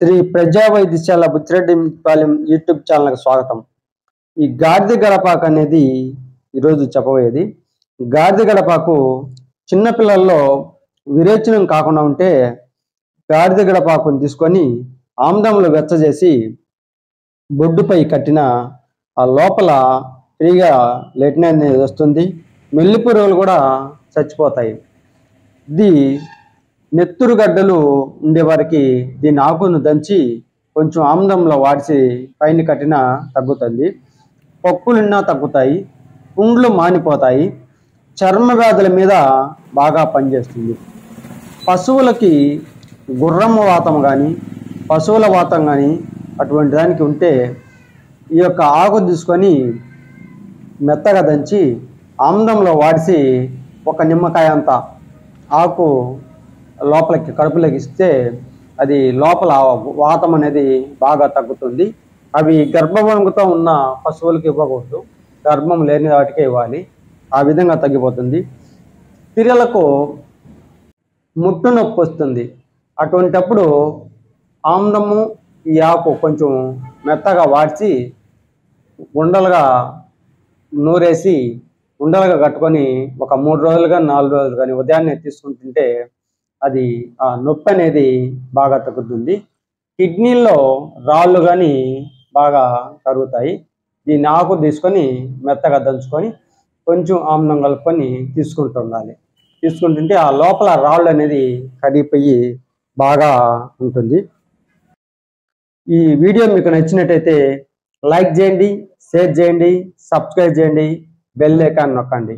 శ్రీ ప్రజా వైద్యశాల బుచ్చిరెడ్డిపాలెం యూట్యూబ్ ఛానల్కి స్వాగతం. ఈ గాడిద గడపాకు అనేది ఈరోజు చెప్పబోయేది. గాడిద గడపాకు చిన్నపిల్లల్లో విరేచనం కాకుండా ఉంటే గాడిద గడపాకుని తీసుకొని ఆమ్లంలో వెచ్చజేసి బొడ్డుపై కట్టిన ఆ లోపల ఫ్రీగా లెటిన్ అనేది వస్తుంది. మెల్లి పురుగులు కూడా చచ్చిపోతాయి. ఇది నెత్తురు గడ్డలు ఉండేవారికి దీని ఆకును దంచి కొంచెం ఆమ్లంలో వాడిసి పైన కట్టినా తగ్గుతుంది. పొక్కులున్నా తగ్గుతాయి. పుండ్లు మానిపోతాయి. చర్మ వ్యాధుల మీద బాగా పనిచేస్తుంది. పశువులకి గుర్రమ్మ వాతం కానీ పశువుల వాతం కానీ అటువంటి దానికి ఉంటే ఈ యొక్క ఆకు తీసుకొని మెత్తగా దంచి ఆమ్లంలో వాడిసి ఒక నిమ్మకాయ అంత ఆకు లోపలికి కడుపులోకి ఇస్తే అది లోపల వాతం అనేది బాగా తగ్గుతుంది. అవి గర్భవంగుతో ఉన్న పశువులకు ఇవ్వకూడదు, గర్భం లేని వాటికే ఇవ్వాలి. ఆ విధంగా తగ్గిపోతుంది. స్త్రీలకు ముట్టు నొప్పి వస్తుంది. అటువంటప్పుడు ఆమ్లము ఈ ఆకు కొంచెం మెత్తగా వాడిచి ఉండలుగా నూరేసి ఉండలుగా కట్టుకొని ఒక 3 రోజులు కానీ 4 రోజులు కానీ ఉదయాన్నే తీసుకుంటుంటే అది ఆ నొప్పి అనేది బాగా తగ్గుతుంది. కిడ్నీల్లో రాళ్ళు కానీ బాగా కరుగుతాయి. దీన్ని ఆకు తీసుకొని మెత్తగా దంచుకొని కొంచెం ఆమ్లం కలుపుకొని తీసుకుంటుండాలి. తీసుకుంటుంటే ఆ లోపల రాళ్ళు అనేది కరిగిపోయి బాగా ఉంటుంది. ఈ వీడియో మీకు నచ్చినట్టయితే లైక్ చేయండి, షేర్ చేయండి, సబ్స్క్రైబ్ చేయండి, బెల్ ఐకాన్ నొక్కండి.